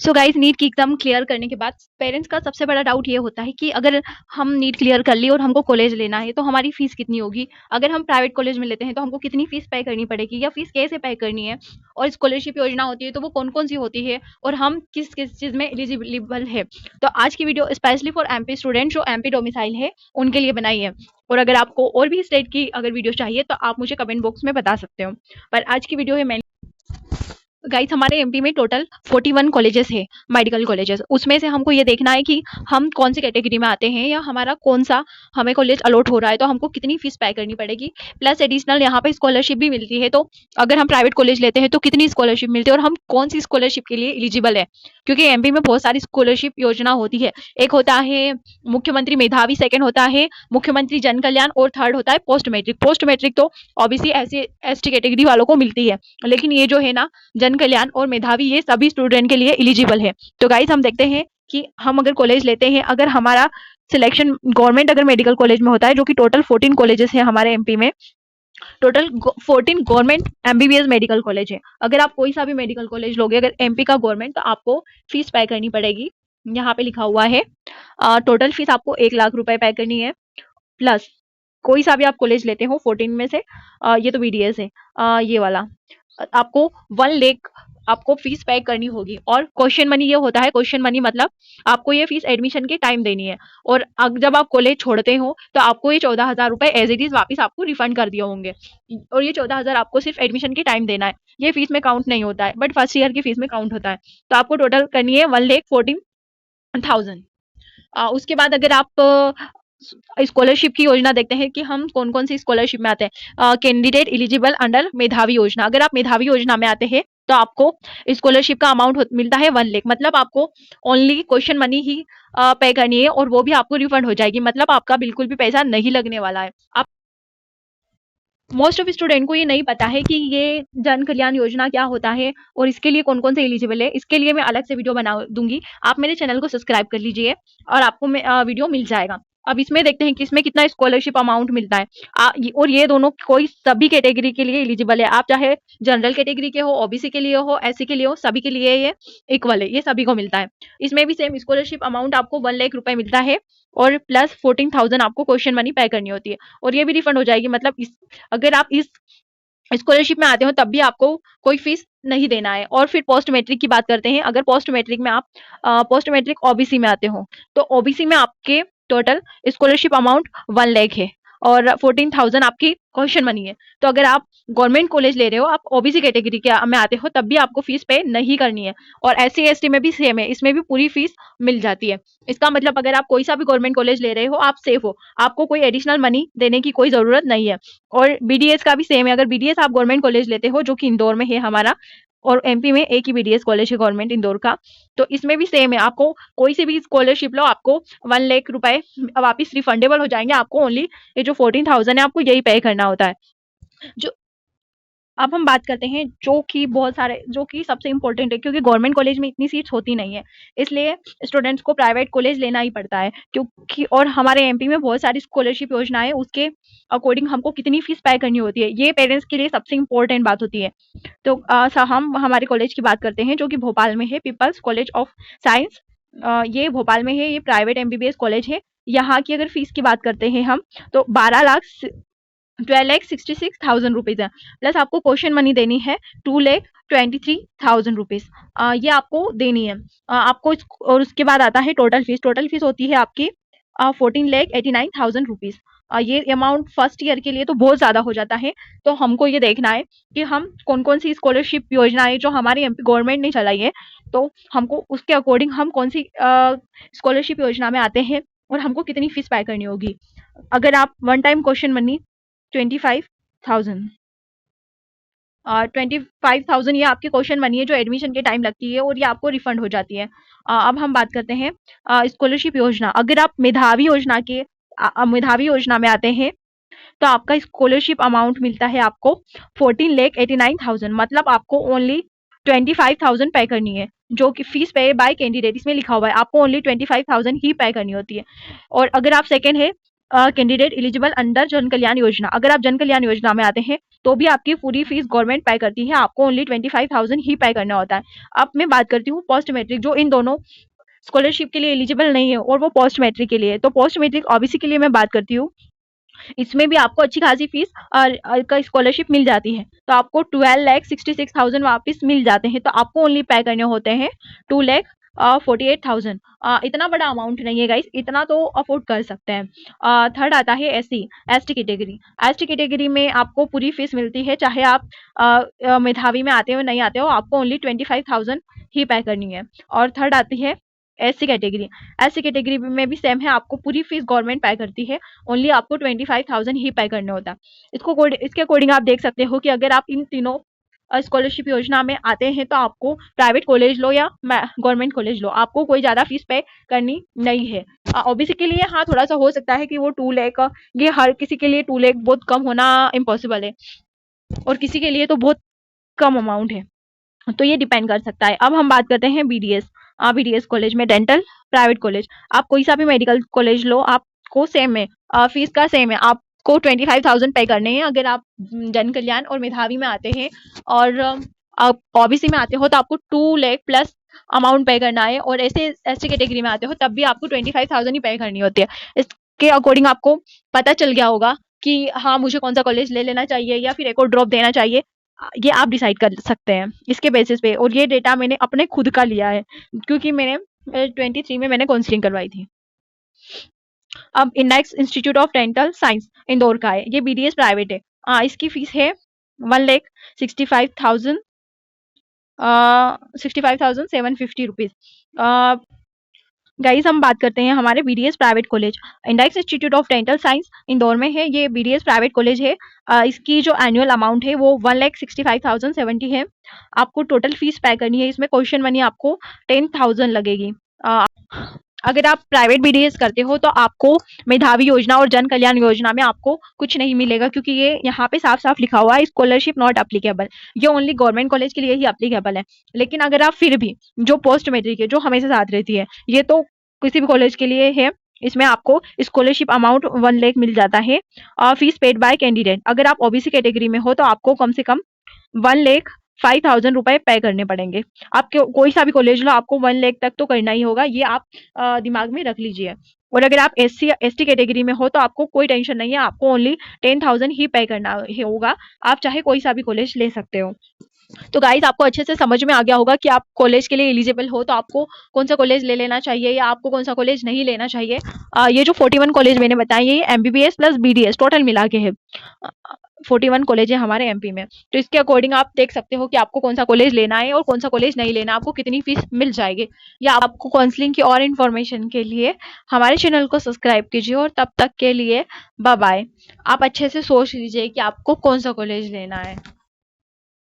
So guys, NEET की exam clear करने के बाद पेरेंट्स का सबसे बड़ा डाउट ये होता है कि अगर हम नीट क्लियर कर ली और हमको कॉलेज लेना है तो हमारी फीस कितनी होगी। अगर हम प्राइवेट कॉलेज में लेते हैं तो हमको कितनी फीस पे करनी पड़ेगी या फीस कैसे पे करनी है, और स्कॉलरशिप योजना होती है तो वो कौन कौन सी होती है, और हम किस किस चीज़ में एलिजिबल है। तो आज की video specially for MP student जो एमपी डोमिसाइल है उनके लिए बनाई है। और अगर आपको और भी स्टेट की अगर वीडियो चाहिए तो आप मुझे कमेंट बॉक्स में बता सकते हो। पर आज की वीडियो है मैं गाइस, हमारे एमपी में टोटल 41 कॉलेजेस है, मेडिकल कॉलेजेस। उसमें से हमको ये देखना है कि हम कौन सी कैटेगरी में आते हैं या हमारा कौन सा हमें कॉलेज अलॉट हो रहा है, तो हमको कितनी फीस पे करनी पड़ेगी। प्लस एडिशनल यहाँ पे स्कॉलरशिप भी मिलती है, तो अगर हम प्राइवेट कॉलेज लेते हैं तो कितनी स्कॉलरशिप मिलती है और हम कौन सी स्कॉलरशिप के लिए एलिजिबल है। क्योंकि एमपी में बहुत सारी स्कॉलरशिप योजना होती है। एक होता है मुख्यमंत्री मेधावी, सेकेंड होता है मुख्यमंत्री जन कल्याण, और थर्ड होता है पोस्ट मैट्रिक। पोस्ट मैट्रिक तो ओबीसी एसटी कैटेगरी वालों को मिलती है, लेकिन ये जो है ना, जन कल्याण और मेधावी, ये सभी स्टूडेंट के लिए एलिजिबल है। तो गाइस, हम देखते हैं कि हम अगर कॉलेज लेते हैं, अगर हमारा सिलेक्शन गवर्नमेंट अगर मेडिकल कॉलेज में होता है, जो कि टोटल 14 कॉलेजेस है हमारे एमपी में। Total 14 government MBBS medical college है। अगर आप कोई सा भी मेडिकल कॉलेज लोगे अगर एमपी का गवर्नमेंट, तो आपको फीस पे करनी पड़ेगी। यहाँ पे लिखा हुआ है टोटल फीस आपको 1 लाख रुपए पे करनी है। प्लस कोई सा भी आप कॉलेज लेते हो 14 में से, ये तो बीडीएस है, ये वाला आपको 1 लाख आपको फीस पे करनी होगी। और क्वेश्चन मनी ये होता है, क्वेश्चन मनी मतलब आपको ये फीस एडमिशन के टाइम देनी है, और जब आप कॉलेज छोड़ते हो तो आपको ये 14,000 रुपए एज इट इज वापिस आपको रिफंड कर दिए होंगे। और ये 14,000 आपको सिर्फ एडमिशन के टाइम देना है, ये फीस में काउंट नहीं होता है, बट फर्स्ट ईयर की फीस में काउंट होता है। तो आपको टोटल करनी है 1,14,000। उसके बाद अगर आप स्कॉलरशिप की योजना देखते हैं कि हम कौन कौन सी स्कॉलरशिप में आते हैं। कैंडिडेट एलिजिबल अंडर मेधावी योजना, अगर आप मेधावी योजना में आते हैं तो आपको स्कॉलरशिप का अमाउंट मिलता है 1 लाख। मतलब आपको ओनली क्वेश्चन मनी ही पे करनी है, और वो भी आपको रिफंड हो जाएगी। मतलब आपका बिल्कुल भी पैसा नहीं लगने वाला है। आप मोस्ट ऑफ स्टूडेंट को ये नहीं पता है कि ये जन कल्याण योजना क्या होता है और इसके लिए कौन कौन से एलिजिबल है। इसके लिए मैं अलग से वीडियो बना दूंगी, आप मेरे चैनल को सब्सक्राइब कर लीजिए और आपको वीडियो मिल जाएगा। अब इसमें देखते हैं कि इसमें कितना स्कॉलरशिप अमाउंट मिलता है। और ये दोनों कोई सभी कैटेगरी के लिए एलिजिबल है। आप चाहे जनरल कैटेगरी के हो, ओबीसी के लिए हो, एससी के लिए हो, सभी के लिए ये इक्वल है, ये सभी को मिलता है। इसमें भी सेम स्कॉलरशिप अमाउंट आपको 1 लाख रुपए मिलता है, और प्लस 14,000 आपको क्वेश्चन मनी पे करनी होती है, और ये भी रिफंड हो जाएगी। मतलब अगर आप इस स्कॉलरशिप में आते हो तब भी आपको कोई फीस नहीं देना है। और फिर पोस्ट मैट्रिक की बात करते हैं। अगर पोस्ट मैट्रिक में आप पोस्ट मैट्रिक ओबीसी में आते हो, तो ओबीसी में आपके टोटल स्कॉलरशिप अमाउंट 1 लाख है, और 14,000 आपकी क्वेश्चन मनी है। तो अगर आप गवर्नमेंट कॉलेज ले रहे हो, आप ओबीसी कैटेगरी के में आते हो, तब भी आपको फीस पे नहीं करनी है। और एससी एसटी में भी सेम है, इसमें भी पूरी फीस मिल जाती है। इसका मतलब अगर आप कोई सा भी गवर्नमेंट कॉलेज ले रहे हो, आप सेफ हो, आपको कोई एडिशनल मनी देने की कोई जरूरत नहीं है। और बीडीएस का भी सेम है। अगर बीडीएस आप गवर्नमेंट कॉलेज लेते हो, जो कि इंदौर में है हमारा, और एमपी में एक ही बीडीएस कॉलेज है गवर्नमेंट इंदौर का, तो इसमें भी सेम है। आपको कोई सी भी स्कॉलरशिप लो, आपको 1 लाख रुपए वापिस रिफंडेबल हो जाएंगे। आपको ओनली ये जो 14,000 है आपको यही पे करना होता है। जो अब हम बात करते हैं जो कि सबसे इम्पोर्टेंट है, क्योंकि गवर्नमेंट कॉलेज में इतनी सीट्स होती नहीं है, इसलिए स्टूडेंट्स को प्राइवेट कॉलेज लेना ही पड़ता है। क्योंकि और हमारे एमपी में बहुत सारी स्कॉलरशिप योजना है, उसके अकॉर्डिंग हमको कितनी फीस पे करनी होती है, ये पेरेंट्स के लिए सबसे इम्पोर्टेंट बात होती है। तो हम हमारे कॉलेज की बात करते हैं, जो कि भोपाल में है, पीपल्स कॉलेज ऑफ साइंस। ये भोपाल में है, ये प्राइवेट एमबीबीएस कॉलेज है। यहाँ की अगर फीस की बात करते हैं हम, तो 12,66,000 रुपीज है। प्लस आपको क्वेश्चन मनी देनी है 2,23,000 रुपीज, ये आपको देनी है। और उसके बाद आता है टोटल फीस। टोटल फीस होती है आपकी 14,89,000 रुपीज। ये अमाउंट फर्स्ट ईयर के लिए तो बहुत ज्यादा हो जाता है। तो हमको ये देखना है कि हम कौन कौन सी स्कॉलरशिप योजनाएं जो हमारी एमपी गवर्नमेंट ने चलाई है, तो हमको उसके अकॉर्डिंग हम कौन सी स्कॉलरशिप योजना में आते हैं और हमको कितनी फीस पे करनी होगी। अगर आप वन टाइम क्वेश्चन मनी 25,000, 25,000 ये आपकी क्वेश्चन मनी है जो एडमिशन के टाइम लगती है, और ये आपको रिफंड हो जाती है। अब हम बात करते हैं स्कॉलरशिप योजना। अगर आप मेधावी योजना में आते हैं, तो आपका स्कॉलरशिप अमाउंट मिलता है आपको 14,89,000। मतलब आपको ओनली 25,000 पे करनी है, जो कि फीस पे बाय कैंडिडेट इसमें लिखा हुआ है, आपको ओनली 25,000 ही पे करनी होती है। और अगर आप सेकेंड है कैंडिडेट एलिजिबल अंडर जन कल्याण योजना। अगर आप जन कल्याण योजना में आते हैं तो भी आपकी पूरी फीस गवर्नमेंट पे करती है, आपको ओनली 25,000 ही पे करना होता है। अब मैं बात करती हूँ पोस्ट मैट्रिक, जो इन दोनों स्कॉलरशिप के लिए एलिजिबल नहीं है और वो पोस्ट मैट्रिक के लिए। तो पोस्ट मैट्रिक ओबीसी के लिए मैं बात करती हूँ, इसमें भी आपको अच्छी खासी फीस का स्कॉलरशिप मिल जाती है। तो आपको 12,66,000 वापस मिल जाते हैं। तो आपको ओनली पे करने होते हैं 2,48,000। इतना बड़ा अमाउंट नहीं है गाइस, इतना तो अफोर्ड कर सकते हैं। थर्ड आता है एसटी कैटेगरी। एसटी कैटेगरी में आपको पूरी फीस मिलती है, चाहे आप मेधावी में आते हो नहीं आते हो, आपको ओनली 25,000 ही पे करनी है। और थर्ड आती है एससी कैटेगरी। एससी कैटेगरी में भी सेम है, आपको पूरी फीस गवर्नमेंट पे करती है, ओनली आपको 25,000 ही पे करने होता है। इसके अकॉर्डिंग आप देख सकते हो कि अगर आप इन तीनों स्कॉलरशिप योजना में आते हैं तो आपको प्राइवेट कॉलेज लो या गवर्नमेंट कॉलेज लो, आपको कोई ज़्यादा फीस पे करनी नहीं है। ओबीसी के लिए हाँ थोड़ा सा हो सकता है कि वो 2 लाख, ये हर किसी के लिए 2 लाख बहुत कम होना इम्पॉसिबल है, और किसी के लिए तो बहुत कम अमाउंट है, तो ये डिपेंड कर सकता है। अब हम बात करते हैं बीडीएस। बीडीएस कॉलेज में डेंटल प्राइवेट कॉलेज, आप कोई सा भी मेडिकल कॉलेज लो, आपको सेम है, फीस का सेम है, आपको 25,000 पे करने हैं। अगर आप जन कल्याण और मेधावी में आते हैं और आप ओबीसी में आते हो तो आपको 2 लाख प्लस अमाउंट पे करना है, और ऐसे एसटी कैटेगरी में आते हो तब भी आपको 25,000 ही पे करनी होती है। इसके अकॉर्डिंग आपको पता चल गया होगा कि हाँ मुझे कौन सा कॉलेज ले लेना चाहिए या फिर एक और ड्रॉप देना चाहिए, ये आप डिसाइड कर सकते हैं इसके बेसिस पे। और ये डेटा मैंने अपने खुद का लिया है, क्योंकि मैंने 23 में मैंने काउंसलिंग करवाई थी। अब index institute of dental science Indore का है, ये बीडीएस प्राइवेट है। इसकी फीस है 1,65,000 65,750 रुपीज। गाइस हम बात करते हैं हमारे BDS private college, index institute of dental science Indore में है, ये बीडीएस प्राइवेट कॉलेज है। इसकी जो एनुअल अमाउंट है वो 1,65,070 है। आपको टोटल फीस पे करनी है, इसमें क्वेश्चन मनी आपको 10,000 लगेगी। अगर आप प्राइवेट बीडीएस करते हो तो आपको मेधावी योजना और जन कल्याण योजना में आपको कुछ नहीं मिलेगा, क्योंकि ये यहाँ पे साफ साफ लिखा हुआ है स्कॉलरशिप नॉट अप्लीकेबल, ये ओनली गवर्नमेंट कॉलेज के लिए ही अप्लीकेबल है। लेकिन अगर आप फिर भी जो पोस्ट मैट्रिक है, जो हमेशा साथ रहती है, ये तो किसी भी कॉलेज के लिए है, इसमें आपको स्कॉलरशिप अमाउंट 1 लाख मिल जाता है। फीस पेड बाय कैंडिडेट, अगर आप ओबीसी कैटेगरी में हो तो आपको कम से कम 1,05,000 रुपए पे करने पड़ेंगे। आप कोई सा भी कॉलेज लो, आपको 1 लाख तक तो करना ही होगा, ये आप दिमाग में रख लीजिए। और अगर आप एसटी कैटेगरी में हो तो आपको कोई टेंशन नहीं है, आपको ओनली 10,000 ही पे करना होगा, आप चाहे कोई सा भी कॉलेज ले सकते हो। तो गाइस आपको अच्छे से समझ में आ गया होगा कि आप कॉलेज के लिए एलिजिबल हो तो आपको कौन सा कॉलेज ले लेना चाहिए या आपको कौन सा कॉलेज नहीं लेना चाहिए। ये जो 41 कॉलेज मैंने बताए, ये एमबीबीएस प्लस बीडीएस टोटल मिला के है। 41 कॉलेज है हमारे एमपी में, तो इसके अकॉर्डिंग आप देख सकते हो कि आपको कौन सा कॉलेज लेना है और कौन सा कॉलेज नहीं लेना, आपको कितनी फीस मिल जाएगी। या आपको काउंसलिंग की और इन्फॉर्मेशन के लिए हमारे चैनल को सब्सक्राइब कीजिए, और तब तक के लिए बाय बाय। आप अच्छे से सोच लीजिए कि आपको कौन सा कॉलेज लेना है।